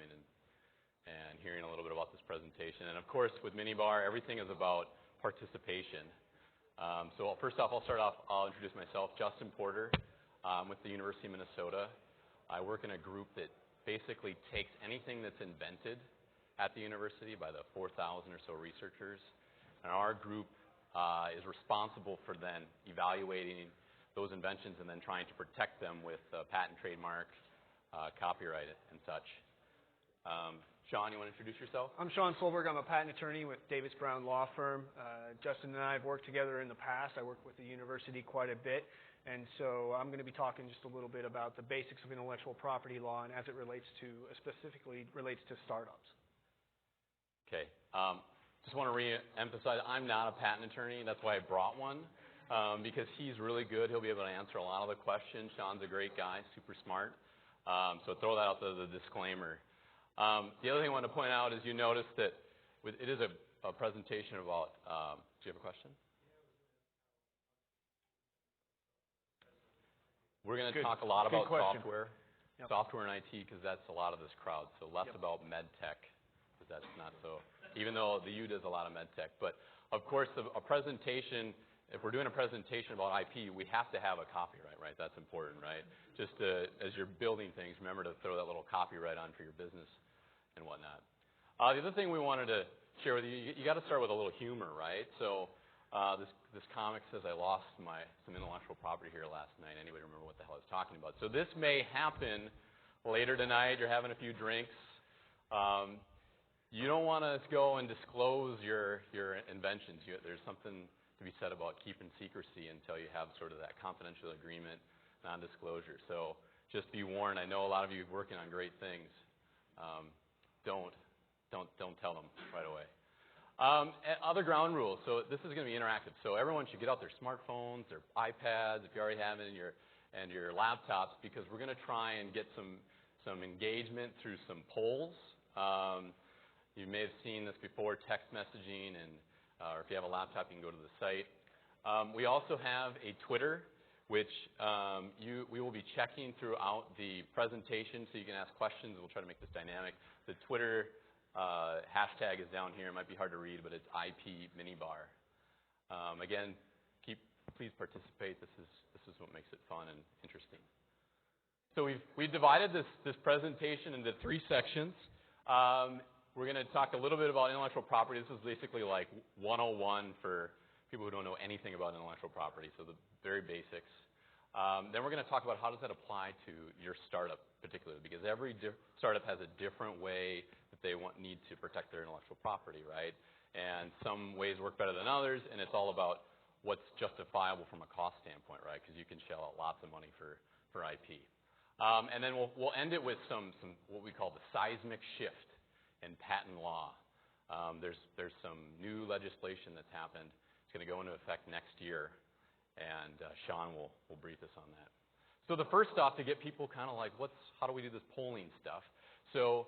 coming and hearing a little bit about this presentation. And of course, with MinneBar, everything is about participation. So first off, I'll introduce myself, Justin Porter. I'm with the University of Minnesota. I work in a group that basically takes anything that's invented at the university by the 4,000 or so researchers. And our group is responsible for then evaluating those inventions and then trying to protect them with patent, trademark, copyright, and such. Sean, you want to introduce yourself? I'm Sean Solberg. I'm a patent attorney with Davis Brown Law Firm. Justin and I have worked together in the past. I work with the university quite a bit. And so I'm going to be talking just a little bit about the basics of intellectual property law and as it relates to, specifically relates to startups. Okay. Just want to re-emphasize, I'm not a patent attorney. That's why I brought one, because he's really good. He'll be able to answer a lot of the questions. Sean's a great guy, super smart. So throw that out there as a disclaimer. The other thing I want to point out is you notice that it is a presentation about, do you have a question? We're going to talk a lot about software, software and IT, because that's a lot of this crowd. So less about med tech, because that's not so, even though the U does a lot of med tech. But of course, a presentation, if we're doing a presentation about IP, we have to have a copyright, right? That's important, right? Just as you're building things, remember to throw that little copyright on for your business and whatnot. The other thing we wanted to share with you, you got to start with a little humor, right? So this comic says I lost some intellectual property here last night. Anybody remember what the hell I was talking about? So this may happen later tonight. You're having a few drinks. You don't want to go and disclose your inventions. There's something to be said about keeping secrecy until you have sort of that confidential agreement, non-disclosure. So just be warned. I know a lot of you are working on great things. Don't tell them right away. Other ground rules. So this is going to be interactive. So everyone should get out their smartphones, their iPads, if you already have it, and your laptops, because we're going to try and get some engagement through some polls. You may have seen this before, text messaging, or if you have a laptop, you can go to the site. We also have a Twitter, which we will be checking throughout the presentation, so you can ask questions. We'll try to make this dynamic. The Twitter hashtag is down here. It might be hard to read, but it's IP MinneBar. Again, please participate. This is what makes it fun and interesting. So we've divided this presentation into 3 sections. We're going to talk a little bit about intellectual property. This is basically like 101 for people who don't know anything about intellectual property, so the very basics. Then we're going to talk about how does that apply to your startup particularly, because every startup has a different way that they need to protect their intellectual property, right? And some ways work better than others, and it's all about what's justifiable from a cost standpoint, right? Because you can shell out lots of money for IP. And then we'll end it with some what we call the seismic shift in patent law. There's some new legislation that's happened. It's going to go into effect next year, and Sean will brief us on that. So the first off, to get people kind of like, how do we do this polling stuff? So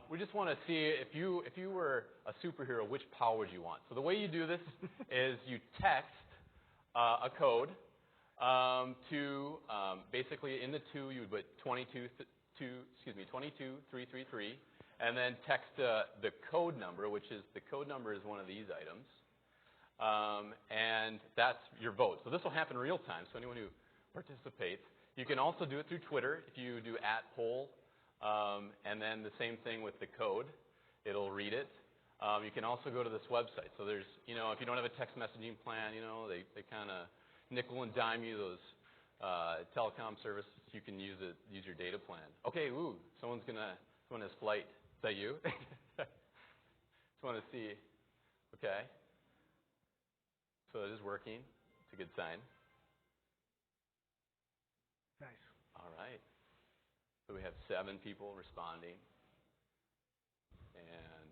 we just want to see if you were a superhero, which power would you want? So the way you do this is you text a code to basically in the 2 you would put 22333, and then text the code number, which is the code number is one of these items. And that's your vote. So this will happen real time, so anyone who participates. You can also do it through Twitter if you do @poll, and then the same thing with the code. It'll read it. You can also go to this website. So there's, if you don't have a text messaging plan, they kind of nickel and dime you those telecom services. You can use your data plan. Okay, someone has flight. Is that you? Just want to see. Okay. So it is working. It's a good sign. Nice. All right. So we have 7 people responding. And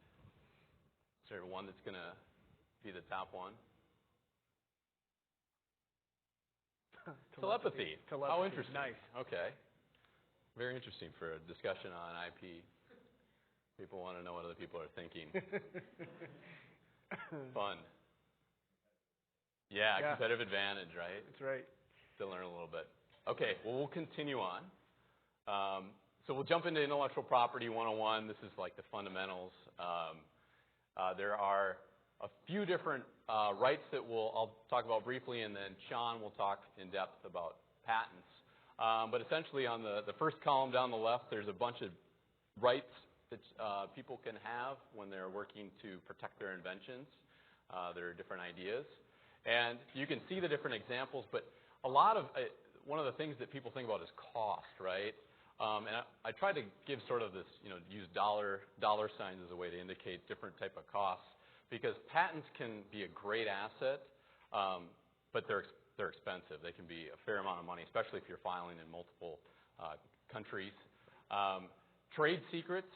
is there one that's going to be the top one? Telepathy. How interesting. Nice. Okay. Very interesting for a discussion on IP. People want to know what other people are thinking. Fun. Yeah, competitive advantage, right? That's right. To learn a little bit. Okay, well, we'll continue on. So we'll jump into intellectual property 101. This is like the fundamentals. There are a few different rights that I'll talk about briefly, and then Sean will talk in depth about patents. But essentially on the first column down the left, there's a bunch of rights that people can have when they're working to protect their inventions. There are different ideas. And you can see the different examples, but one of the things that people think about is cost, right? And I tried to give sort of this, use dollar signs as a way to indicate different type of costs, because patents can be a great asset, but they're expensive. They can be a fair amount of money, especially if you're filing in multiple countries. Trade secrets,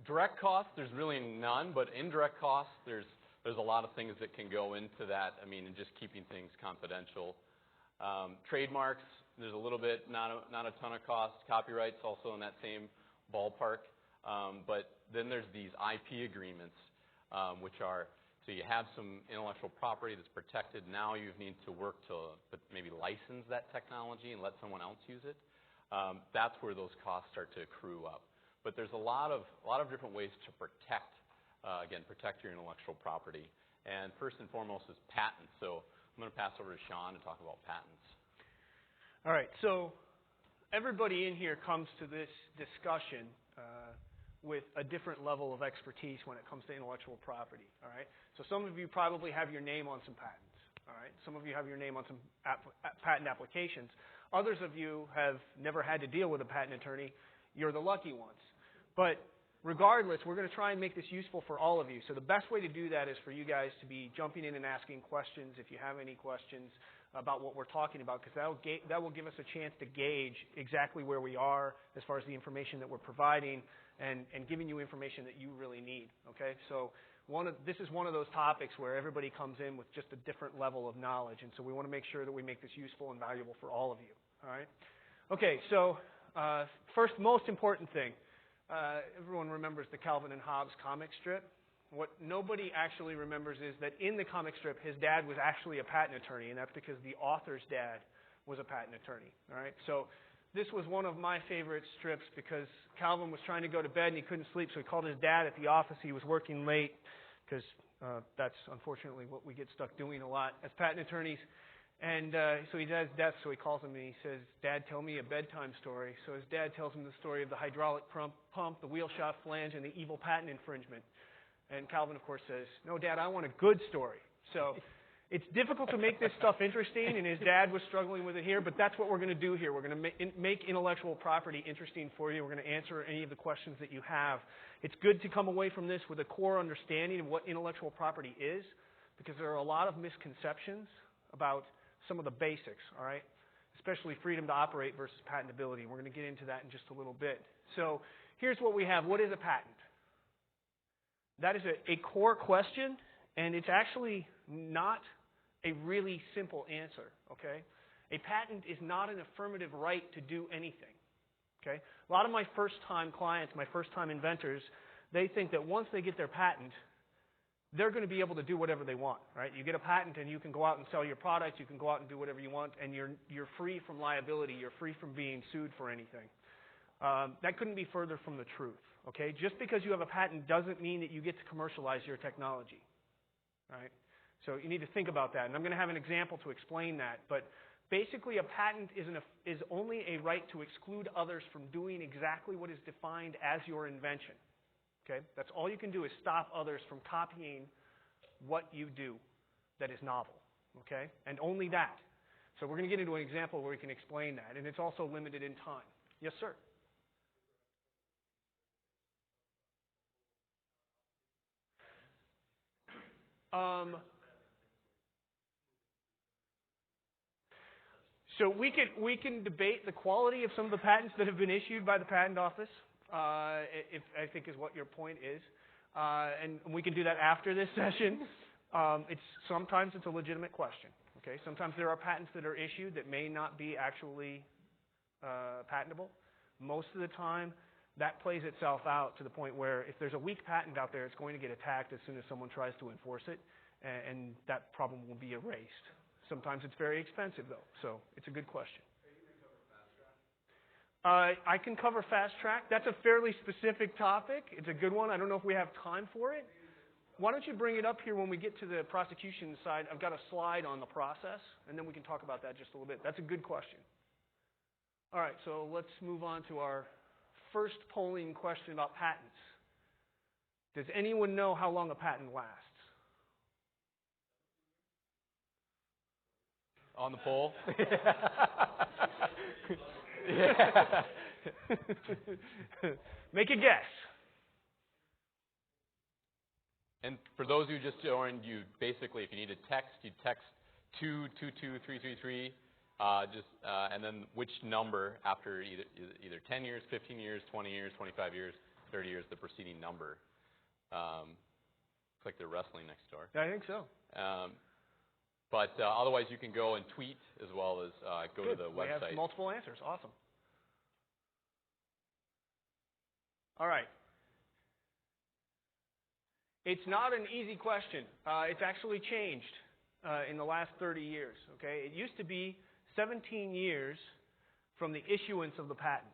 direct costs, there's really none, but indirect costs, there's a lot of things that can go into that. I mean, and just keeping things confidential. Trademarks, there's a little bit, not a ton of cost. Copyrights also in that same ballpark. But then there's these IP agreements, which are, so you have some intellectual property that's protected. Now you need to work to maybe license that technology and let someone else use it. That's where those costs start to accrue up. But there's a lot of different ways to protect your intellectual property. And first and foremost is patents. So I'm going to pass over to Sean to talk about patents. All right, so everybody in here comes to this discussion with a different level of expertise when it comes to intellectual property. All right, so some of you probably have your name on some patents. All right, some of you have your name on some patent applications. Others of you have never had to deal with a patent attorney. You're the lucky ones. But regardless, we're going to try and make this useful for all of you. So the best way to do that is for you guys to be jumping in and asking questions if you have any questions about what we're talking about, because that will give us a chance to gauge exactly where we are as far as the information that we're providing and giving you information that you really need. Okay, so this is one of those topics where everybody comes in with just a different level of knowledge, and so we want to make sure that we make this useful and valuable for all of you. All right. Okay, so first, most important thing. Everyone remembers the Calvin and Hobbes comic strip. What nobody actually remembers is that in the comic strip, his dad was actually a patent attorney, and that's because the author's dad was a patent attorney. All right, so this was one of my favorite strips because Calvin was trying to go to bed and he couldn't sleep, so he called his dad at the office. He was working late because that's unfortunately what we get stuck doing a lot as patent attorneys. And so he's at his desk, so he calls him and he says, "Dad, tell me a bedtime story." So his dad tells him the story of the hydraulic pump, the wheel shaft flange, and the evil patent infringement. And Calvin, of course, says, "No, Dad, I want a good story." So it's difficult to make this stuff interesting, and his dad was struggling with it here, but that's what we're going to do here. We're going to make intellectual property interesting for you. We're going to answer any of the questions that you have. It's good to come away from this with a core understanding of what intellectual property is, because there are a lot of misconceptions about some of the basics, all right? Especially freedom to operate versus patentability. We're going to get into that in just a little bit. So here's what we have. What is a patent? That is a core question, and it's actually not a really simple answer, okay? A patent is not an affirmative right to do anything, okay? A lot of my first-time clients, my first-time inventors, they think that once they get their patent, they're going to be able to do whatever they want, right? You get a patent and you can go out and sell your product, you can go out and do whatever you want, and you're free from liability, you're free from being sued for anything. That couldn't be further from the truth, okay? Just because you have a patent doesn't mean that you get to commercialize your technology, right? So you need to think about that, and I'm going to have an example to explain that, but basically a patent is only a right to exclude others from doing exactly what is defined as your invention. Okay? That's all you can do is stop others from copying what you do that is novel. Okay? And only that. So we're going to get into an example where we can explain that. And it's also limited in time. Yes, sir? So we can debate the quality of some of the patents that have been issued by the Patent Office. If I think is what your point is, and we can do that after this session. Sometimes it's a legitimate question. Okay, sometimes there are patents that are issued that may not be actually patentable. Most of the time, that plays itself out to the point where if there's a weak patent out there, it's going to get attacked as soon as someone tries to enforce it, and that problem will be erased. Sometimes it's very expensive, though, so it's a good question. I can cover fast track. That's a fairly specific topic. It's a good one. I don't know if we have time for it. Why don't you bring it up here when we get to the prosecution side? I've got a slide on the process, and then we can talk about that just a little bit. That's a good question. All right, so let's move on to our first polling question about patents. Does anyone know how long a patent lasts? On the poll? Make a guess. And for those who just joined, you basically, if you need to text, you text 222333, and then which number after either 10 years, 15 years, 20 years, 25 years, 30 years, the preceding number. It's like they're wrestling next door. I think so. But otherwise, you can go and tweet as well as go to the website. We have multiple answers. Awesome. All right. It's not an easy question. It's actually changed in the last 30 years. Okay, it used to be 17 years from the issuance of the patent.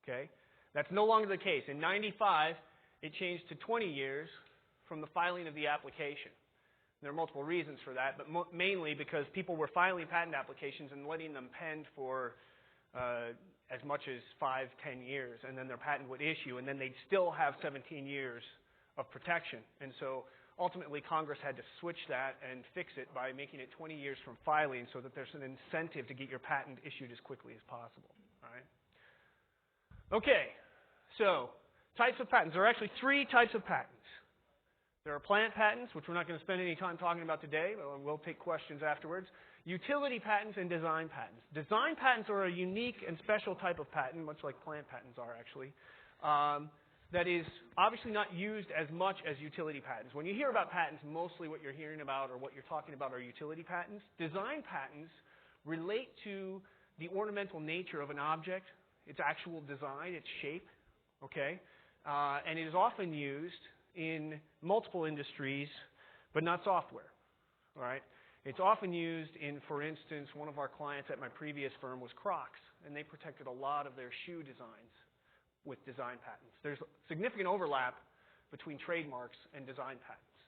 Okay, that's no longer the case. In '95, it changed to 20 years from the filing of the application. There are multiple reasons for that, but mainly because people were filing patent applications and letting them pend for as much as 5, 10 years, and then their patent would issue, and then they'd still have 17 years of protection. And so ultimately Congress had to switch that and fix it by making it 20 years from filing so that there's an incentive to get your patent issued as quickly as possible. All right? Okay, so types of patents. There are actually 3 types of patents. There are plant patents, which we're not going to spend any time talking about today, but we'll take questions afterwards. Utility patents and design patents. Design patents are a unique and special type of patent, much like plant patents are actually, that is obviously not used as much as utility patents. When you hear about patents, mostly what you're hearing about or what you're talking about are utility patents. Design patents relate to the ornamental nature of an object, its actual design, its shape, okay? And it is often used in multiple industries, but not software, all right? It's often used in, for instance, one of our clients at my previous firm was Crocs, and they protected a lot of their shoe designs with design patents. There's significant overlap between trademarks and design patents.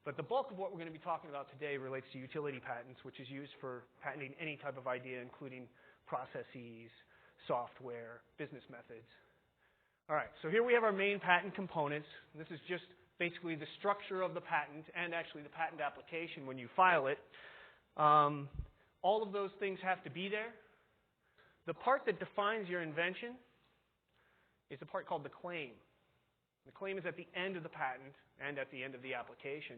But the bulk of what we're going to be talking about today relates to utility patents, which is used for patenting any type of idea, including processes, software, business methods. All right, so here we have our main patent components. This is just basically the structure of the patent and actually the patent application when you file it. All of those things have to be there. The part that defines your invention is a part called the claim. The claim is at the end of the patent and at the end of the application.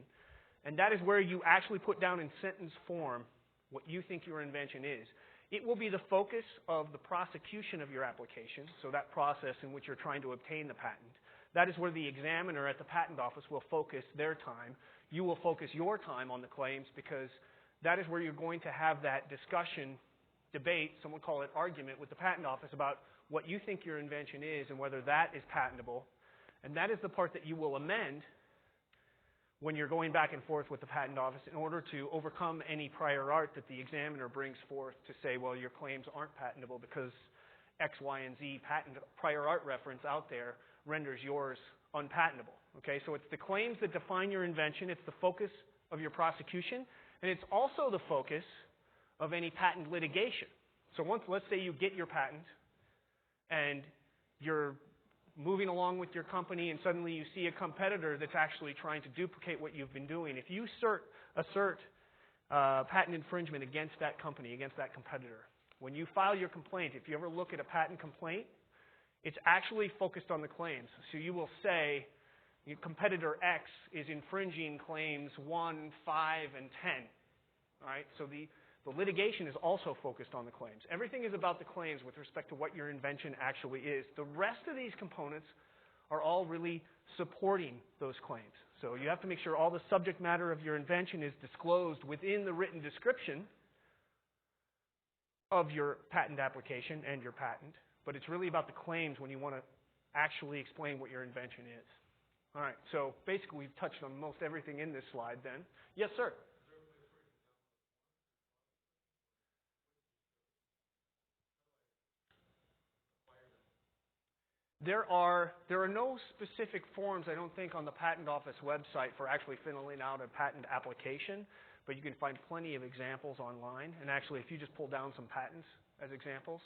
And that is where you actually put down in sentence form what you think your invention is. It will be the focus of the prosecution of your application, so that process in which you're trying to obtain the patent. That is where the examiner at the patent office will focus their time. You will focus your time on the claims because that is where you're going to have that discussion, debate, some would call it argument, with the patent office about what you think your invention is and whether that is patentable. And that is the part that you will amend when you're going back and forth with the patent office in order to overcome any prior art that the examiner brings forth to say, well, your claims aren't patentable because X, Y, and Z patent prior art reference out there renders yours unpatentable. Okay, so it's the claims that define your invention. It's the focus of your prosecution, and it's also the focus of any patent litigation. So once, let's say you get your patent, and you're moving along with your company, and suddenly you see a competitor that's actually trying to duplicate what you've been doing. If you assert patent infringement against that company, against that competitor, when you file your complaint, if you ever look at a patent complaint, it's actually focused on the claims. So you will say, competitor X is infringing claims 1, 5, and 10. All right? So the litigation is also focused on the claims. Everything is about the claims with respect to what your invention actually is. The rest of these components are all really supporting those claims. So you have to make sure all the subject matter of your invention is disclosed within the written description of your patent application and your patent. But it's really about the claims when you want to actually explain what your invention is. All right, so basically we've touched on most everything in this slide then. Yes, sir? There are no specific forms, I don't think, on the Patent Office website for actually filling out a patent application, but you can find plenty of examples online. And actually, if you just pull down some patents as examples,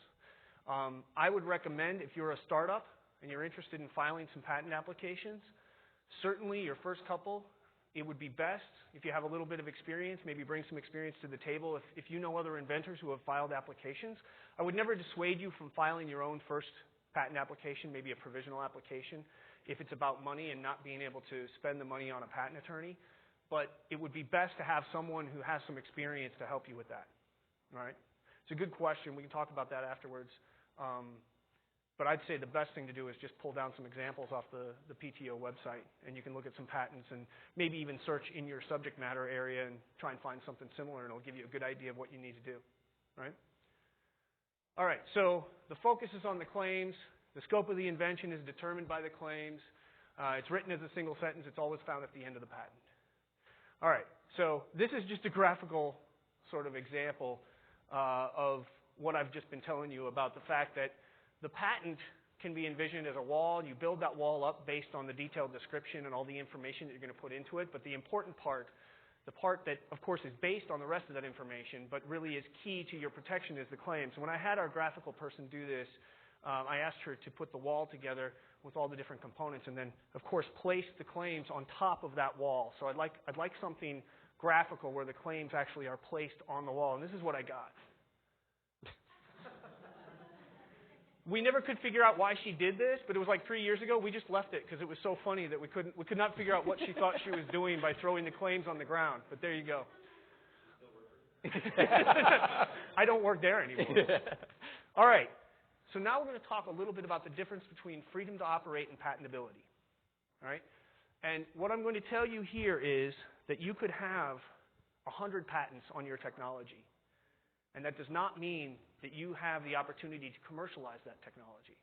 I would recommend, if you're a startup and you're interested in filing some patent applications, certainly your first couple, it would be best if you have a little bit of experience, maybe bring some experience to the table. If you know other inventors who have filed applications, I would never dissuade you from filing your own first patent application, maybe a provisional application, if it's about money and not being able to spend the money on a patent attorney. But it would be best to have someone who has some experience to help you with that. All right? It's a good question. We can talk about that afterwards. But I'd say the best thing to do is just pull down some examples off the PTO website, and you can look at some patents and maybe even search in your subject matter area and try and find something similar, and it'll give you a good idea of what you need to do. Right? All right, so the focus is on the claims. The scope of the invention is determined by the claims. It's written as a single sentence. It's always found at the end of the patent. All right, so this is just a graphical sort of example of what I've just been telling you about the fact that the patent can be envisioned as a wall. You build that wall up based on the detailed description and all the information that you're going to put into it. But the important part, the part that, of course, is based on the rest of that information, but really is key to your protection, is the claims. When I had our graphical person do this, I asked her to put the wall together with all the different components and then, of course, place the claims on top of that wall. So I'd like something graphical where the claims actually are placed on the wall. And this is what I got. We never could figure out why she did this, but it was like 3 years ago. We just left it because it was so funny that we could not figure out what she thought she was doing by throwing the claims on the ground. But there you go. I don't work there anymore. All right. So now we're going to talk a little bit about the difference between freedom to operate and patentability. All right? And what I'm going to tell you here is that you could have 100 patents on your technology. And that does not mean that you have the opportunity to commercialize that technology.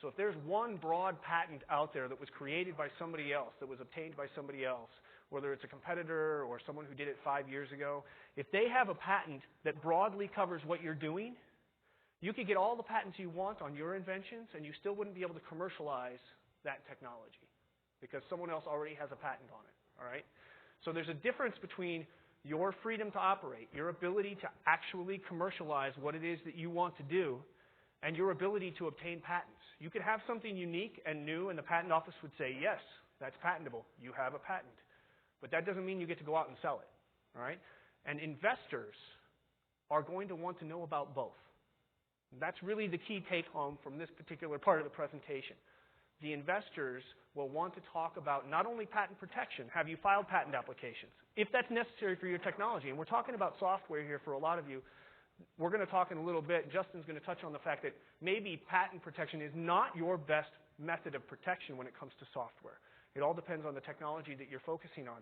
So if there's one broad patent out there that was created by somebody else, that was obtained by somebody else, whether it's a competitor or someone who did it 5 years ago, if they have a patent that broadly covers what you're doing, you could get all the patents you want on your inventions, and you still wouldn't be able to commercialize that technology because someone else already has a patent on it. All right? So there's a difference between your freedom to operate, your ability to actually commercialize what it is that you want to do, and your ability to obtain patents. You could have something unique and new, and the patent office would say, yes, that's patentable. You have a patent. But that doesn't mean you get to go out and sell it. All right? And investors are going to want to know about both. That's really the key take-home from this particular part of the presentation. The investors will want to talk about not only patent protection, have you filed patent applications, if that's necessary for your technology. And we're talking about software here for a lot of you. We're going to talk in a little bit. Justin's going to touch on the fact that maybe patent protection is not your best method of protection when it comes to software. It all depends on the technology that you're focusing on.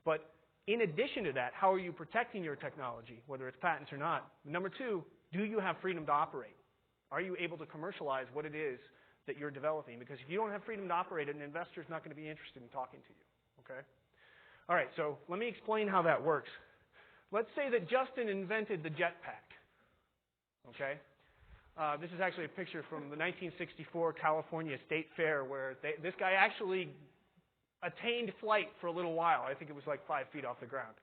But in addition to that, how are you protecting your technology, whether it's patents or not? Number two, do you have freedom to operate? Are you able to commercialize what it is that you're developing? Because if you don't have freedom to operate, an investor's not going to be interested in talking to you. Okay? All right, so let me explain how that works. Let's say that Justin invented the jetpack. Okay? This is actually a picture from the 1964 California State Fair where this guy actually attained flight for a little while. I think it was like 5 feet off the ground.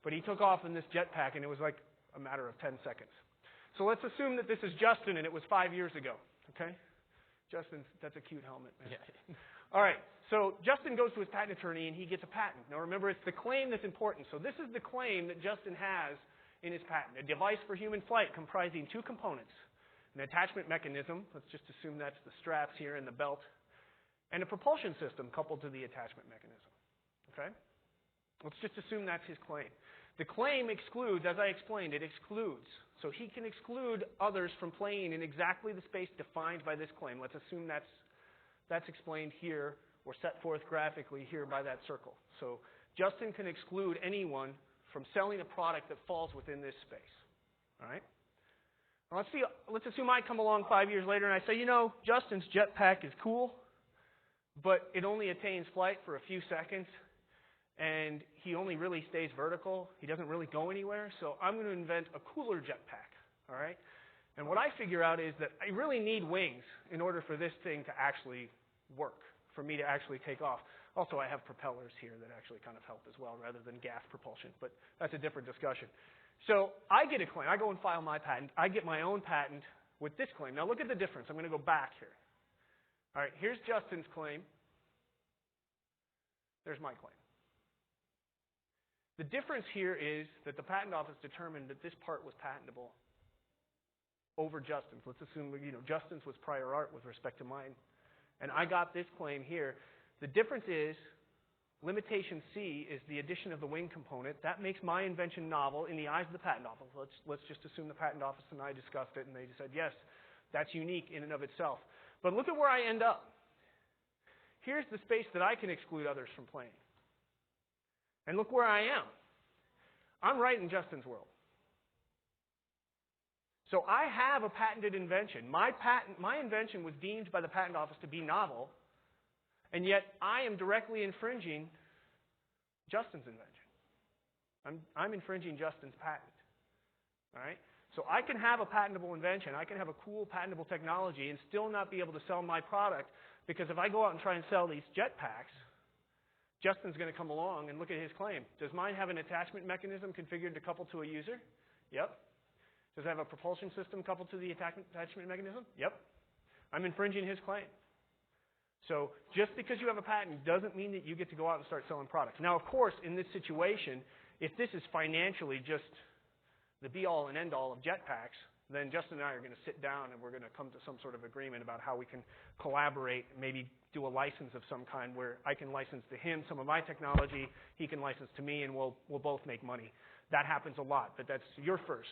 But he took off in this jetpack, and it was like a matter of 10 seconds. So let's assume that this is Justin, and it was 5 years ago. Okay? Justin, that's a cute helmet, man. Yeah. All right, so Justin goes to his patent attorney, and he gets a patent. Now remember, it's the claim that's important. So this is the claim that Justin has in his patent. A device for human flight comprising two components. An attachment mechanism, let's just assume that's the straps here and the belt, and a propulsion system coupled to the attachment mechanism. Okay? Let's just assume that's his claim. The claim excludes, as I explained, it excludes. So he can exclude others from playing in exactly the space defined by this claim. Let's assume that's explained here or set forth graphically here by that circle. So Justin can exclude anyone from selling a product that falls within this space. All right? Now let's assume I come along 5 years later and I say, you know, Justin's jetpack is cool, but it only attains flight for a few seconds, and he only really stays vertical. He doesn't really go anywhere, so I'm going to invent a cooler jetpack. All right? And what I figure out is that I really need wings in order for this thing to actually work, for me to actually take off. Also, I have propellers here that actually kind of help as well, rather than gas propulsion, but that's a different discussion. So I get a claim. I go and file my patent. I get my own patent with this claim. Now look at the difference. I'm going to go back here. All right, here's Justin's claim. There's my claim. The difference here is that the patent office determined that this part was patentable over Justin's. Let's assume, Justin's was prior art with respect to mine. And I got this claim here. The difference is limitation C is the addition of the wing component. That makes my invention novel in the eyes of the patent office. Let's just assume the patent office and I discussed it and they said, yes, that's unique in and of itself. But look at where I end up. Here's the space that I can exclude others from playing. And look where I am. I'm right in Justin's world. So I have a patented invention. My invention was deemed by the patent office to be novel, and yet I am directly infringing Justin's invention. I'm infringing Justin's patent. All right? So I can have a patentable invention, I can have a cool patentable technology and still not be able to sell my product, because if I go out and try and sell these jetpacks, Justin's going to come along and look at his claim. Does mine have an attachment mechanism configured to couple to a user? Yep. Does it have a propulsion system coupled to the attachment mechanism? Yep. I'm infringing his claim. So just because you have a patent doesn't mean that you get to go out and start selling products. Now, of course, in this situation, if this is financially just the be-all and end-all of jetpacks, then Justin and I are going to sit down and we're going to come to some sort of agreement about how we can collaborate, maybe do a license of some kind where I can license to him some of my technology, he can license to me, and we'll both make money. That happens a lot, but that's your first.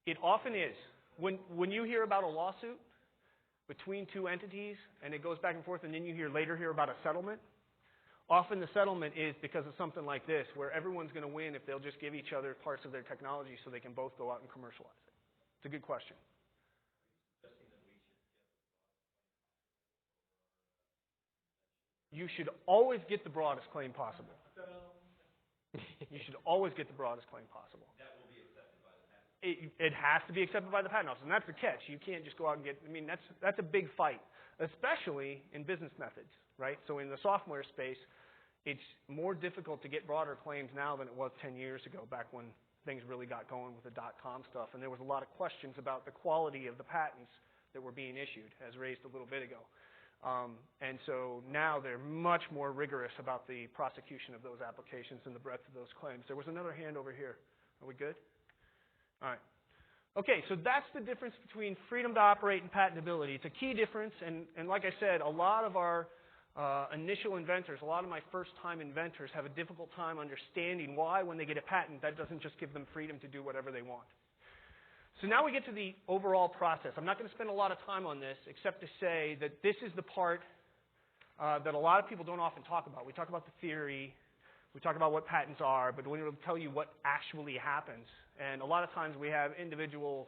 It often is. When you hear about a lawsuit between two entities and it goes back and forth and then you later hear about a settlement, often the settlement is because of something like this, where everyone's going to win if they'll just give each other parts of their technology so they can both go out and commercialize it. It's a good question. You should always get the broadest claim possible. You should always get the broadest claim possible. That will be accepted by the patent office. It has to be accepted by the patent office, and that's the catch. You can't just go out and get, that's a big fight, especially in business methods, right? So in the software space, it's more difficult to get broader claims now than it was 10 years ago, back when things really got going with the .com stuff, and there was a lot of questions about the quality of the patents that were being issued, as raised a little bit ago. And so now they're much more rigorous about the prosecution of those applications and the breadth of those claims. There was another hand over here. Are we good? All right. Okay, so that's the difference between freedom to operate and patentability. It's a key difference, and like I said, a lot of our initial inventors, a lot of my first-time inventors have a difficult time understanding why, when they get a patent, that doesn't just give them freedom to do whatever they want. So now we get to the overall process. I'm not going to spend a lot of time on this, except to say that this is the part that a lot of people don't often talk about. We talk about the theory, we talk about what patents are, but we don't tell you what actually happens. And a lot of times we have individual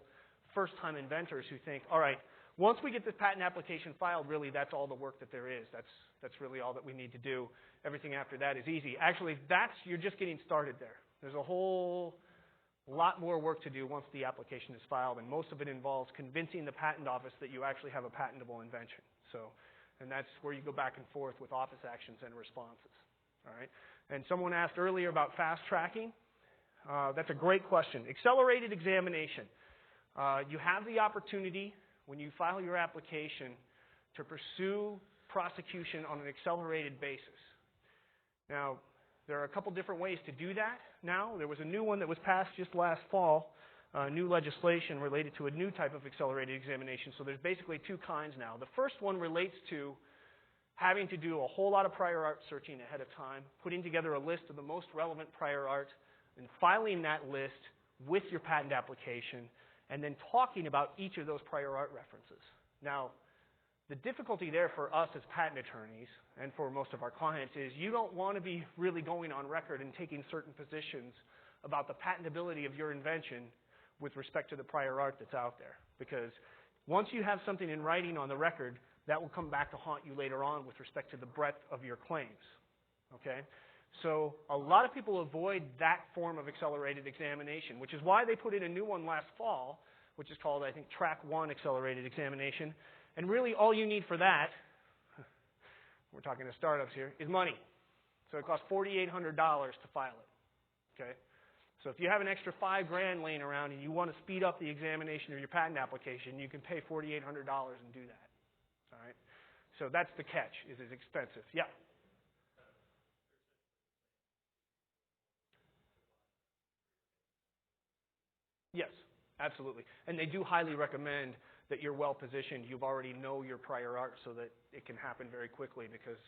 first-time inventors who think, all right, once we get this patent application filed, really that's all the work that there is. That's really all that we need to do. Everything after that is easy. Actually, you're just getting started there. There's a whole lot more work to do once the application is filed, and most of it involves convincing the patent office that you actually have a patentable invention. And that's where you go back and forth with office actions and responses. All right? And someone asked earlier about fast tracking. That's a great question. Accelerated examination. You have the opportunity when you file your application to pursue prosecution on an accelerated basis. Now, there are a couple different ways to do that now. There was a new one that was passed just last fall, new legislation related to a new type of accelerated examination. So there's basically two kinds now. The first one relates to having to do a whole lot of prior art searching ahead of time, putting together a list of the most relevant prior art, and filing that list with your patent application, and then talking about each of those prior art references. Now, the difficulty there for us as patent attorneys, and for most of our clients, is you don't want to be really going on record and taking certain positions about the patentability of your invention with respect to the prior art that's out there. Because once you have something in writing on the record, that will come back to haunt you later on with respect to the breadth of your claims. Okay? So a lot of people avoid that form of accelerated examination, which is why they put in a new one last fall, which is called, I think, Track 1 Accelerated Examination. And really all you need for that, we're talking to startups here, is money. So it costs $4,800 to file it. Okay? So if you have an extra $5,000 laying around and you want to speed up the examination of your patent application, you can pay $4,800 and do that. All right? So that's the catch, is it's expensive. Yeah? Yes, absolutely. And they do highly recommend that you're well positioned. You already know your prior art so that it can happen very quickly, because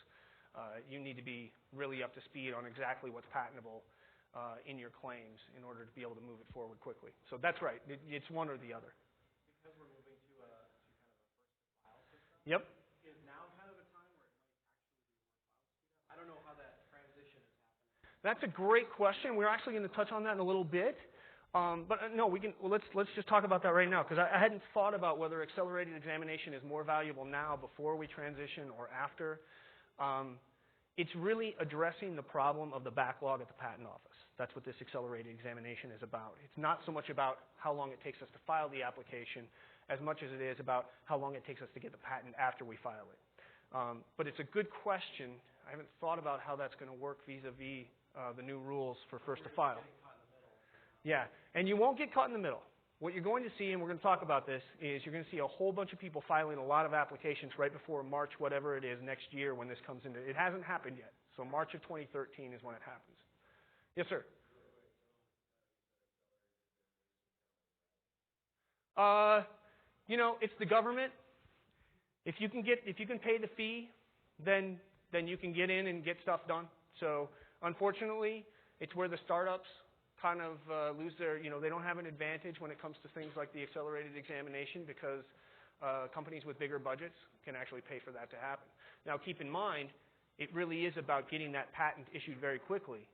you need to be really up to speed on exactly what's patentable in your claims in order to be able to move it forward quickly. So that's right. It's one or the other. Because we're moving to kind of a first-to-file system. Yep. Is now kind of a time where it might actually be worthwhile to speed up? I don't know how that transition is happening. That's a great question. We're actually going to touch on that in a little bit. But no, we can. Well, let's just talk about that right now, because I hadn't thought about whether accelerated examination is more valuable now, before we transition, or after. It's really addressing the problem of the backlog at the patent office. That's what this accelerated examination is about. It's not so much about how long it takes us to file the application, as much as it is about how long it takes us to get the patent after we file it. But it's a good question. I haven't thought about how that's going to work vis-a-vis the new rules for first to file. Yeah, and you won't get caught in the middle. What you're going to see, and we're going to talk about this, is you're going to see a whole bunch of people filing a lot of applications right before March, whatever it is, next year when this comes into. It hasn't happened yet, so March of 2013 is when it happens. Yes, sir. It's the government. If you can pay the fee, then you can get in and get stuff done. So unfortunately, it's where the startups kind of lose their, they don't have an advantage when it comes to things like the accelerated examination, because companies with bigger budgets can actually pay for that to happen. Now, keep in mind, it really is about getting that patent issued very quickly.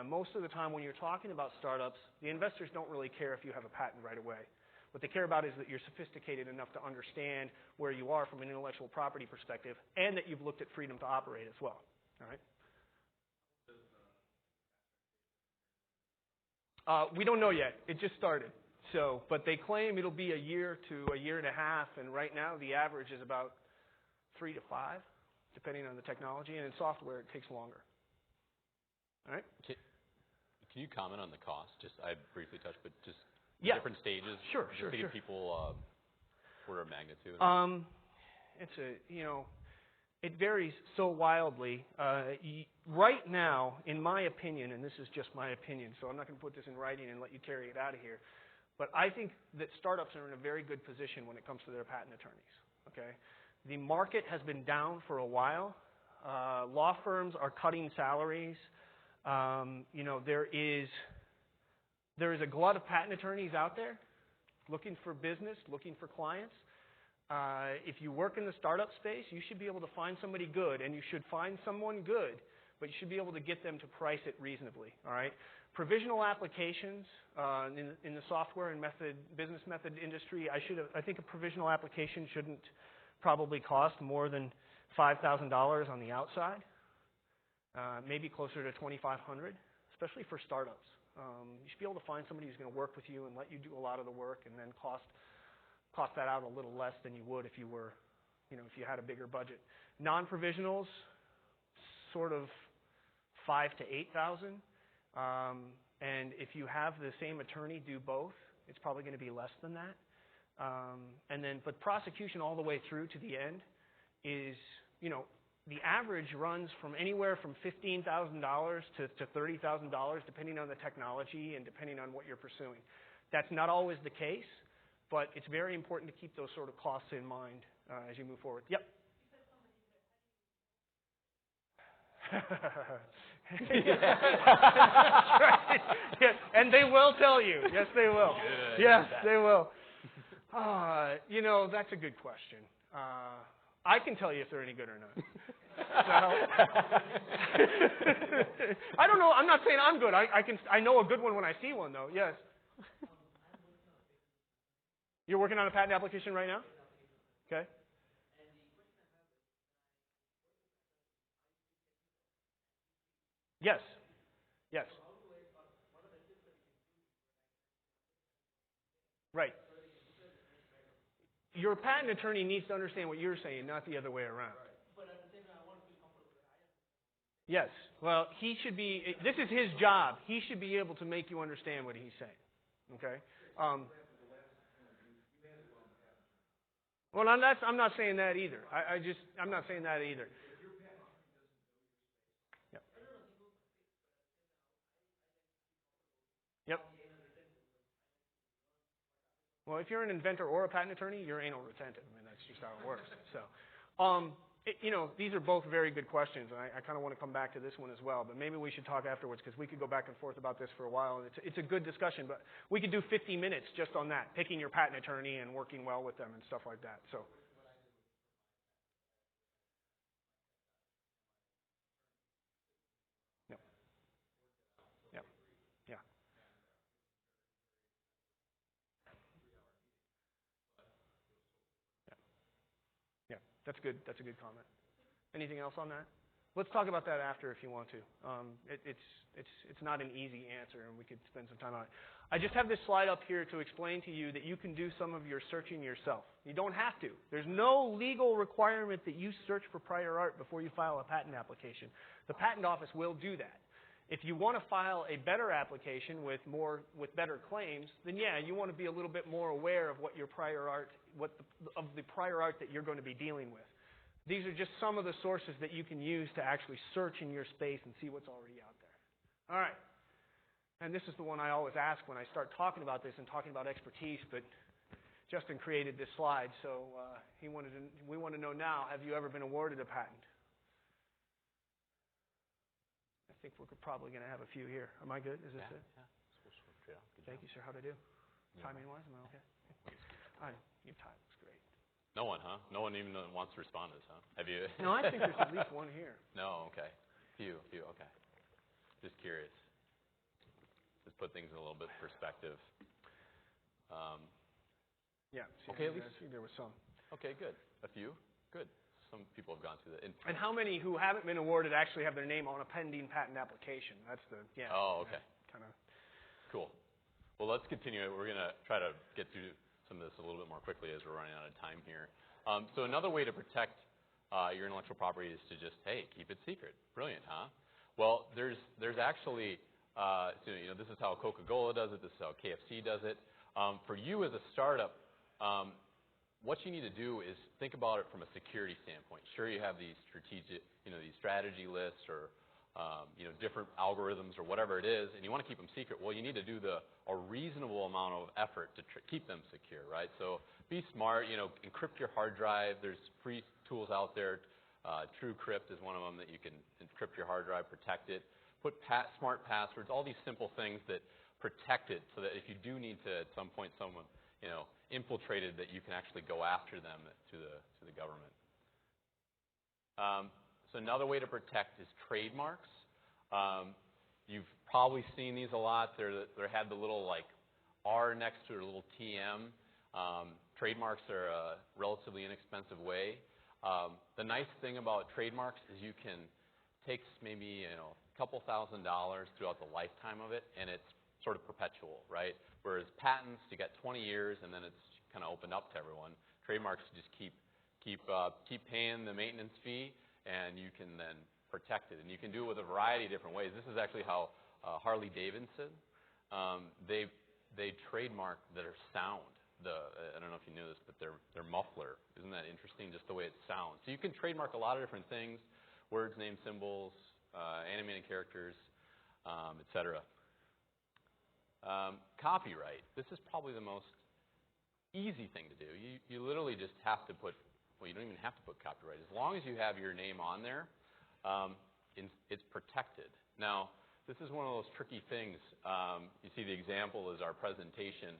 Most of the time when you're talking about startups, the investors don't really care if you have a patent right away. What they care about is that you're sophisticated enough to understand where you are from an intellectual property perspective, and that you've looked at freedom to operate as well. All right? We don't know yet. It just started. But they claim it'll be a year to a year and a half, and right now the average is about 3 to 5, depending on the technology. And in software, it takes longer. All right? Can you comment on the cost? I briefly touched, but just different stages. Sure. To give people order of magnitude. It varies so wildly. Right now, in my opinion, and this is just my opinion, so I'm not going to put this in writing and let you carry it out of here, but I think that startups are in a very good position when it comes to their patent attorneys. Okay, the market has been down for a while. Law firms are cutting salaries. There is a glut of patent attorneys out there looking for business, looking for clients. If you work in the startup space, you should be able to find somebody good, and you should find someone good, but you should be able to get them to price it reasonably. All right? Provisional applications in the software and business method industry, I think a provisional application shouldn't probably cost more than $5,000 on the outside, maybe closer to $2,500, especially for startups. You should be able to find somebody who's going to work with you and let you do a lot of the work, and then cost that out a little less than you would if you were, if you had a bigger budget. Non-provisionals, sort of 5,000 to 8,000, and if you have the same attorney do both, it's probably going to be less than that. But prosecution all the way through to the end is, the average runs from anywhere from $15,000 to $30,000, depending on the technology and depending on what you're pursuing. That's not always the case, but it's very important to keep those sort of costs in mind as you move forward. Yep. Right. Yes, and they will tell you. Yes, they will. Good. Yes, they will. That's a good question. I can tell you if they're any good or not. I don't know. I'm not saying I'm good. I know a good one when I see one, though. Yes. You're working on a patent application right now? Okay. Yes. your patent attorney needs to understand what you're saying, not the other way around. But at the same time, I want to feel comfortable that I am. Yes. Well, he should be. This is his job. He should be able to make you understand what he's saying. Okay. Well, I'm not saying that either. I'm not saying that either. Yep. Yep. Well, if you're an inventor or a patent attorney, you're anal retentive. I mean, that's just how it works. So, these are both very good questions, and I kind of want to come back to this one as well. But maybe we should talk afterwards because we could go back and forth about this for a while. And it's a good discussion, but we could do 50 minutes just on that, picking your patent attorney and working well with them and stuff like that. So. Yep. Yep. Yeah. Yeah. That's good. That's a good comment. Anything else on that? Let's talk about that after if you want to. It's not an easy answer, and we could spend some time on it. I just have this slide up here to explain to you that you can do some of your searching yourself. You don't have to. There's no legal requirement that you search for prior art before you file a patent application. The patent office will do that. If you want to file a better application with better claims, then yeah, you want to be a little bit more aware of what your prior art, of the prior art that you're going to be dealing with. These are just some of the sources that you can use to actually search in your space and see what's already out there. All right. And this is the one I always ask when I start talking about this and talking about expertise, but Justin created this slide, so we want to know now, have you ever been awarded a patent? I think we're probably going to have a few here. Am I good? Is this it? Yeah. Thank you, sir. How'd I do? Yeah. Timing-wise, am I okay? Your time was great. No one, huh? No one even wants to respond to this, huh? Have you? No, I think there's at least one here. No, okay. Few, okay. Just curious. Just put things in a little bit of perspective. Yeah. Okay, at least. I see there was some. Okay, good. A few? Good. Some people have gone through that. And how many who haven't been awarded actually have their name on a pending patent application? That's the, yeah. Oh, okay. Kind of. Cool. Well, let's continue. We're going to try to get through some of this a little bit more quickly as we're running out of time here. So another way to protect your intellectual property is to just, hey, keep it secret. Brilliant, huh? Well, there's actually, this is how Coca-Cola does it. This is how KFC does it. For you as a startup, what you need to do is think about it from a security standpoint. Sure, you have these these strategy lists or different algorithms or whatever it is, and you want to keep them secret. Well, you need to do a reasonable amount of effort to keep them secure, right? So be smart. Encrypt your hard drive. There's free tools out there. TrueCrypt is one of them that you can encrypt your hard drive, protect it. Put smart passwords. All these simple things that protect it, so that if you do need to at some point someone infiltrated, that you can actually go after them to the government. So another way to protect is trademarks. You've probably seen these a lot. They had the little R next to it, a little TM. Trademarks are a relatively inexpensive way. The nice thing about trademarks is you can take maybe a couple $1,000s throughout the lifetime of it, and it's sort of perpetual, right? Whereas patents, you got 20 years, and then it's kind of opened up to everyone. Trademarks just keep paying the maintenance fee, and you can then protect it. And you can do it with a variety of different ways. This is actually how Harley Davidson, they trademark their sound. I don't know if you knew this, but their muffler. Isn't that interesting, just the way it sounds? So you can trademark a lot of different things, words, names, symbols, animated characters, etc. Copyright. This is probably the most easy thing to do. You literally just have to put, well, you don't even have to put copyright. As long as you have your name on there, it's protected. Now, this is one of those tricky things. You see the example is our presentation.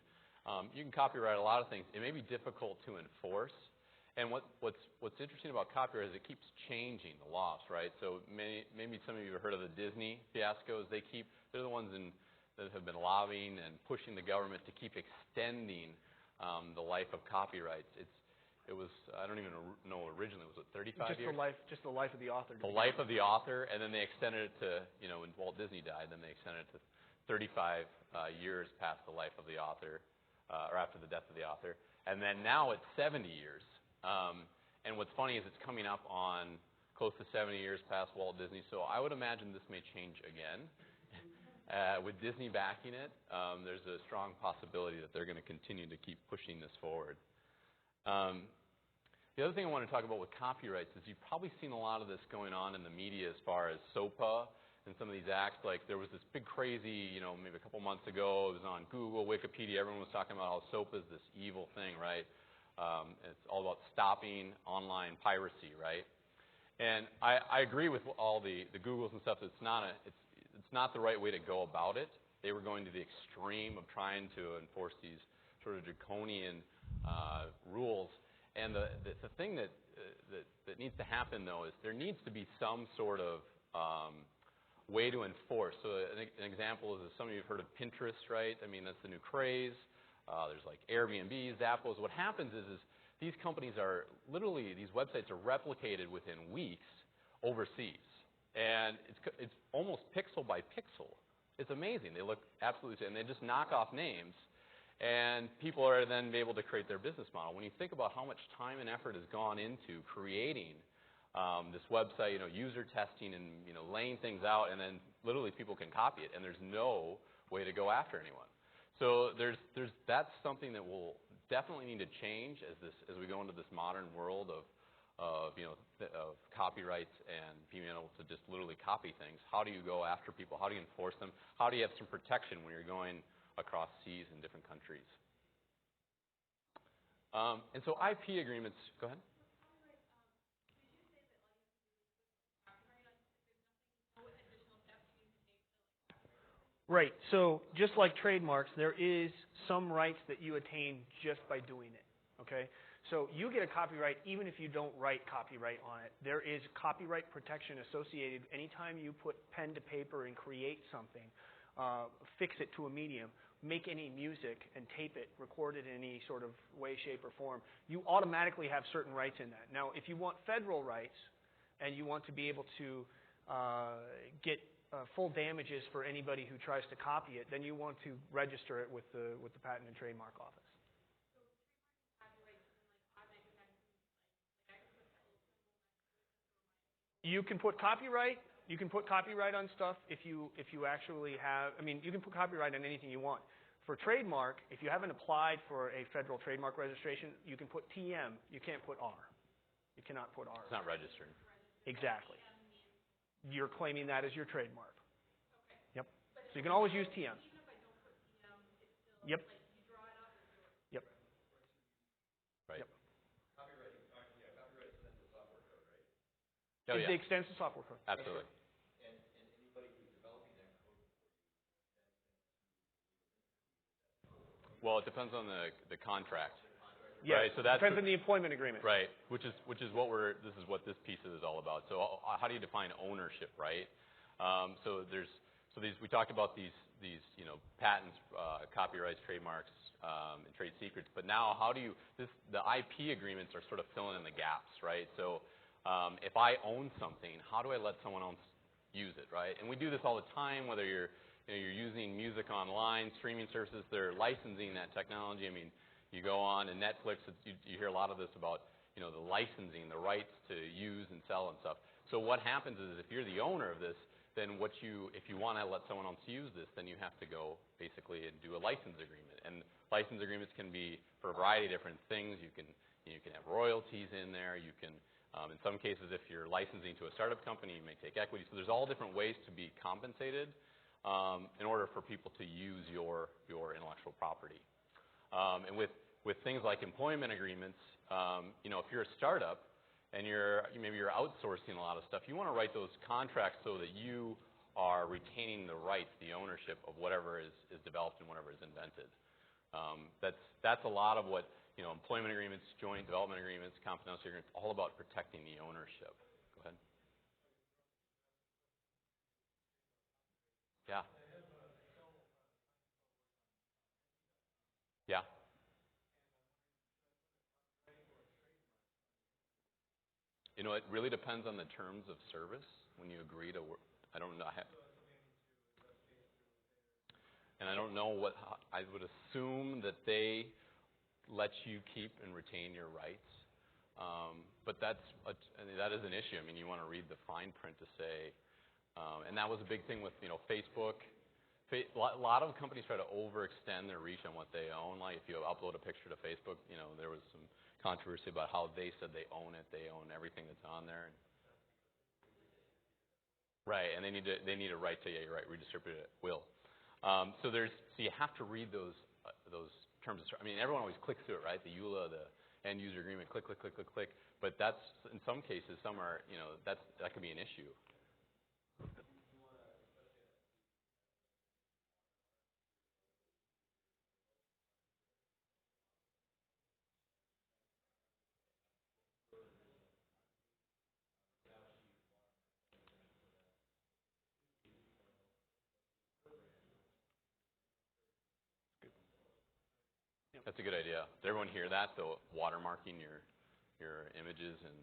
You can copyright a lot of things. It may be difficult to enforce. And what's interesting about copyright is it keeps changing the laws, right? So maybe some of you have heard of the Disney fiascos. They're the ones that have been lobbying and pushing the government to keep extending the life of copyrights. It was, I don't even know originally, was it 35 years? Just the life of the author. The life of the author, and then they extended it to, when Walt Disney died, then they extended it to 35 years past the life of the author, or after the death of the author. And then now it's 70 years. And what's funny is it's coming up on close to 70 years past Walt Disney, so I would imagine this may change again. With Disney backing it, there's a strong possibility that they're going to continue to keep pushing this forward. The other thing I want to talk about with copyrights is you've probably seen a lot of this going on in the media as far as SOPA and some of these acts. Like there was this big crazy, maybe a couple months ago, it was on Google, Wikipedia, everyone was talking about how SOPA is this evil thing, right? It's all about stopping online piracy, right? And I agree with all the Googles and stuff. It's not the right way to go about it. They were going to the extreme of trying to enforce these sort of draconian rules. And the thing that needs to happen, though, is there needs to be some sort of way to enforce. So an example is some of you have heard of Pinterest, right? I mean, that's the new craze. There's like Airbnb, Zappos. What happens is these companies are literally, these websites are replicated within weeks overseas. And it's almost pixel by pixel. It's amazing. They look absolutely the same. And they just knock off names. And people are then able to create their business model. When you think about how much time and effort has gone into creating this website, user testing and laying things out, and then literally people can copy it, and there's no way to go after anyone. So that's something that will definitely need to change as we go into this modern world of copyrights and being able to just literally copy things. How do you go after people? How do you enforce them? How do you have some protection when you're going across seas in different countries? And so IP agreements, go ahead. Right. So just like trademarks, there is some rights that you attain just by doing it. Okay? So you get a copyright even if you don't write copyright on it. There is copyright protection associated anytime you put pen to paper and create something, fix it to a medium, make any music and tape it, record it in any sort of way, shape, or form. You automatically have certain rights in that. Now, if you want federal rights and you want to be able to get full damages for anybody who tries to copy it, then you want to register it with the Patent and Trademark Office. You can put copyright. You can put copyright on stuff if you actually have. I mean, you can put copyright on anything you want. For trademark, if you haven't applied for a federal trademark registration, you can put TM. You can't put R. You cannot put R. It's not registered. Exactly. You're claiming that as your trademark. Yep. So you can always use TM. Yep. Yep. Right. Yep. Copyright extends to software code, right? Oh, yeah. It extends to software code. Absolutely. And anybody who's developing that code Well, it depends on the contract. Yeah, right? So that's depends on the employment agreement. Right, which is what this piece is all about. So how do you define ownership, right? So we talked about these patents, copyrights, trademarks, and trade secrets. But now the IP agreements are sort of filling in the gaps, right? So if I own something, how do I let someone else use it, right? And we do this all the time, whether you're using music online, streaming services, they're licensing that technology. I mean, you go on and Netflix, you hear a lot of this about the licensing, the rights to use and sell and stuff. So what happens is if you're the owner of this, then if you want to let someone else use this, then you have to go basically and do a license agreement. And license agreements can be for a variety of different things. You can have royalties in there. You can, in some cases, if you're licensing to a startup company, you may take equity. So there's all different ways to be compensated in order for people to use your intellectual property. And with things like employment agreements, if you're a startup and maybe you're outsourcing a lot of stuff, you want to write those contracts so that you are retaining the rights, the ownership of whatever is developed and whatever is invented. That's a lot of what employment agreements, joint development agreements, confidentiality agreements, all about protecting the ownership. Go ahead. Yeah. Yeah. It really depends on the terms of service when you agree to work. I don't know. And I don't know I would assume that they lets you keep and retain your rights. But that is an issue. I mean, you want to read the fine print to say, and that was a big thing with Facebook. A lot of companies try to overextend their reach on what they own. Like if you upload a picture to Facebook, there was some controversy about how they said they own it. They own everything that's on there. Right, and they need a right to, yeah, you're right, redistribute it at will. So you have to read those terms. I mean, everyone always clicks through it, right? The EULA, the end user agreement, click, click, click, click, click. But that's in some cases, some are, that could be an issue. That's a good idea. Did everyone hear that? The watermarking your images and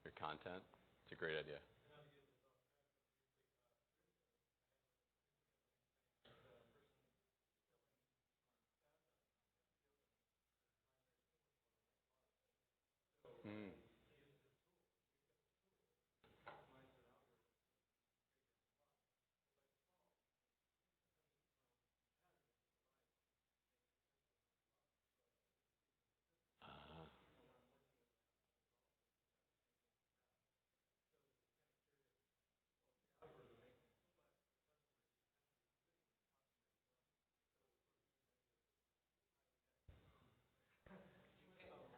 your content. It's a great idea. Mm.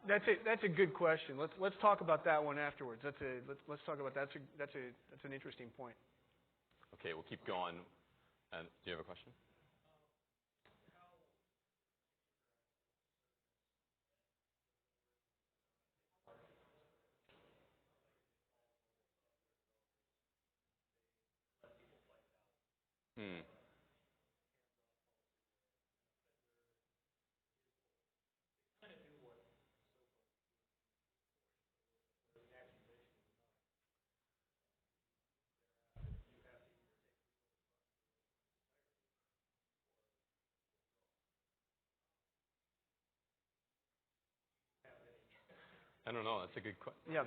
That's a good question. Let's talk about that one afterwards. Let's talk about that. That's an interesting point. Okay, we'll keep going. Do you have a question? Hmm. I don't know. That's a good question. Yeah.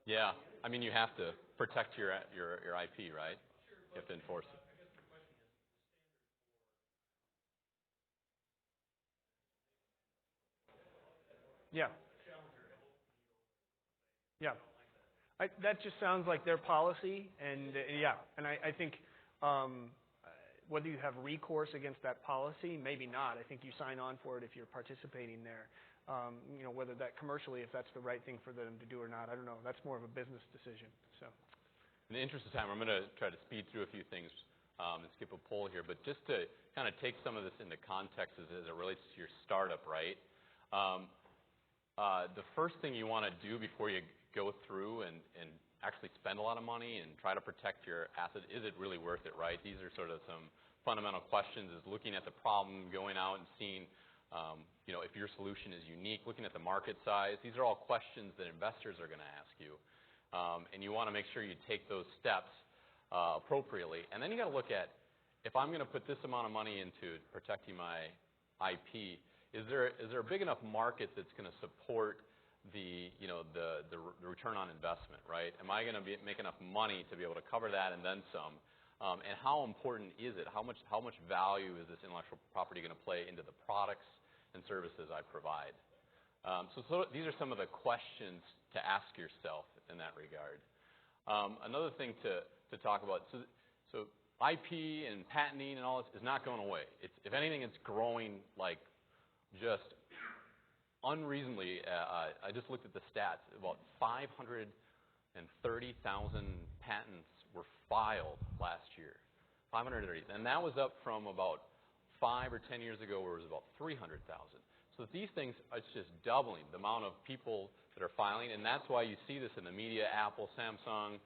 Yeah. I mean, you have to protect your IP, right? You have to enforce it. Yeah. Yeah. That just sounds like their policy, and I think whether you have recourse against that policy, maybe not. I think you sign on for it if you're participating there. Whether that commercially, if that's the right thing for them to do or not, I don't know. That's more of a business decision. So, in the interest of time, I'm going to try to speed through a few things and skip a poll here, but just to kind of take some of this into context as it relates to your startup, right? The first thing you want to do before you go through and actually spend a lot of money and try to protect your asset, is it really worth it, right? These are sort of some fundamental questions, is looking at the problem, going out and seeing if your solution is unique, looking at the market size. These are all questions that investors are going to ask you. And you want to make sure you take those steps appropriately. And then you got to look at, if I'm going to put this amount of money into protecting my IP, is there a big enough market that's going to support the return on investment, right? Am I going to make enough money to be able to cover that and then some? And how important is it? How much value is this intellectual property going to play into the products and services I provide? So these are some of the questions to ask yourself in that regard. Another thing to talk about, so IP and patenting and all this is not going away. If anything, it's growing like just unreasonably. I just looked at the stats. About 530,000 patents were filed last year. 530, and that was up from about 5 or 10 years ago, where it was about 300,000. So these things, it's just doubling the amount of people that are filing, and that's why you see this in the media. Apple, Samsung,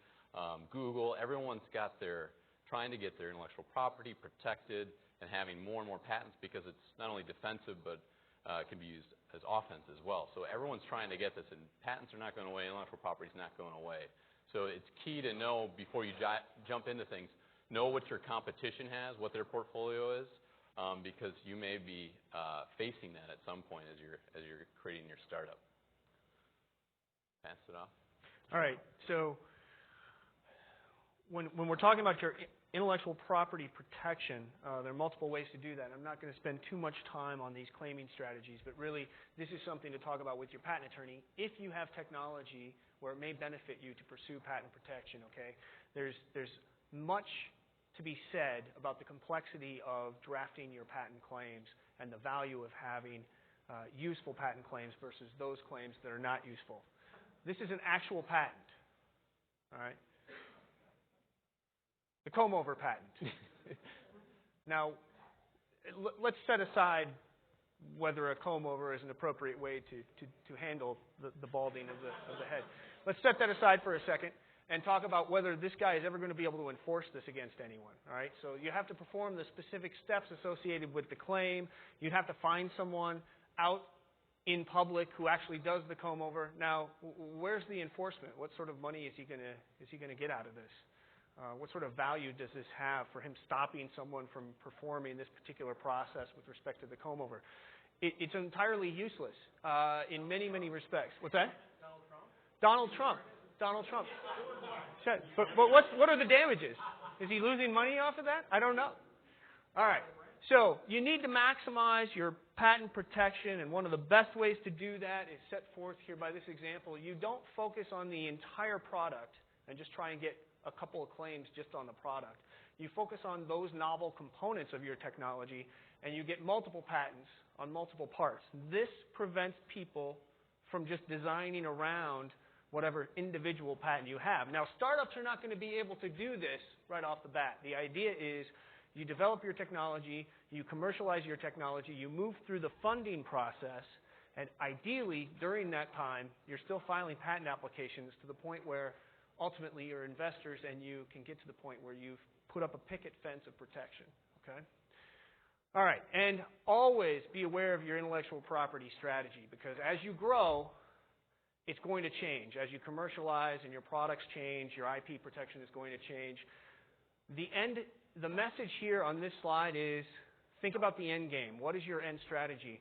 Google, everyone's trying to get their intellectual property protected and having more and more patents, because it's not only defensive, but it can be used as offense as well. So everyone's trying to get this, and patents are not going away, intellectual property is not going away. So it's key to know before you jump into things, know what your competition has, what their portfolio is, because you may be facing that at some point as you're creating your startup. Pass it off. All right. So when we're talking about your intellectual property protection, there are multiple ways to do that. I'm not going to spend too much time on these claiming strategies, but really this is something to talk about with your patent attorney if you have technology where it may benefit you to pursue patent protection. Okay, there's much to be said about the complexity of drafting your patent claims and the value of having useful patent claims versus those claims that are not useful. This is an actual patent. All right. The Combover patent. Now, let's set aside whether a comb-over is an appropriate way to handle the balding of the head. Let's set that aside for a second and talk about whether this guy is ever going to be able to enforce this against anyone. All right? So you have to perform the specific steps associated with the claim. You'd have to find someone out in public who actually does the comb-over. Now, where's the enforcement? What sort of money is he going to get out of this? What sort of value does this have for him stopping someone from performing this particular process with respect to the comb-over? It's entirely useless in many, many respects. What's that? Donald Trump. Donald Trump. But what are the damages? Is he losing money off of that? I don't know. All right. So you need to maximize your patent protection, and one of the best ways to do that is set forth here by this example. You don't focus on the entire product and just try and get a couple of claims just on the product. You focus on those novel components of your technology, and you get multiple patents on multiple parts. This prevents people from just designing around whatever individual patent you have. Now, startups are not going to be able to do this right off the bat. The idea is you develop your technology, you commercialize your technology, you move through the funding process, and ideally, during that time, you're still filing patent applications to the point where ultimately your investors and you can get to the point where you've put up a picket fence of protection. Okay? All right, and always be aware of your intellectual property strategy, because as you grow, it's going to change. As you commercialize and your products change, your IP protection is going to change. The message here on this slide is think about the end game. What is your end strategy?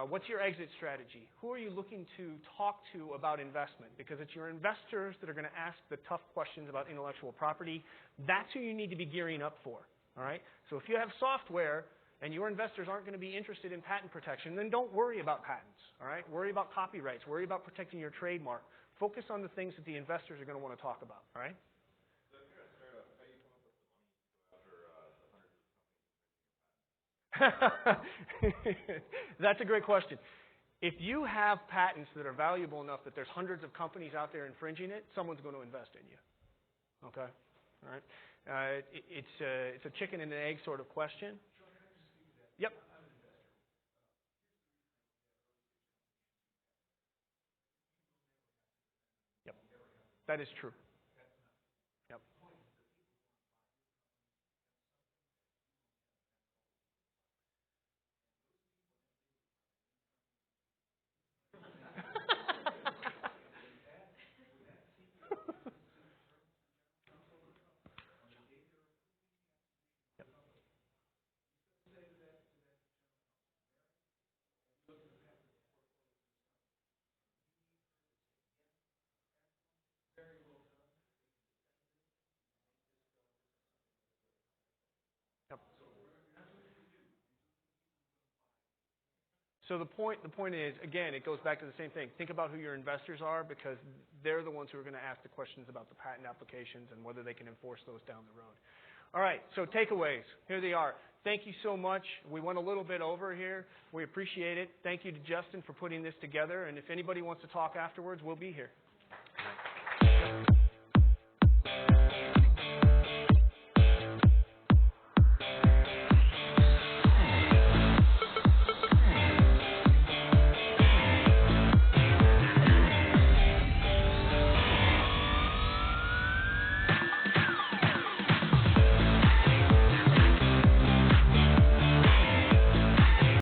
What's your exit strategy? Who are you looking to talk to about investment? Because it's your investors that are going to ask the tough questions about intellectual property. That's who you need to be gearing up for. All right? So if you have software and your investors aren't going to be interested in patent protection, then don't worry about patents. All right? Worry about copyrights. Worry about protecting your trademark. Focus on the things that the investors are going to want to talk about. All right? So if you're a startup, how do you come up with the money to go after the hundreds of companies? That's a great question. If you have patents that are valuable enough that there's hundreds of companies out there infringing it, someone's going to invest in you. Okay? All right? It's a chicken and an egg sort of question. Yep. Yep. That is true. Yep. So the point is, again, it goes back to the same thing. Think about who your investors are, because they're the ones who are going to ask the questions about the patent applications and whether they can enforce those down the road. All right, so takeaways. Here they are. Thank you so much. We went a little bit over here. We appreciate it. Thank you to Justin for putting this together. And if anybody wants to talk afterwards, we'll be here.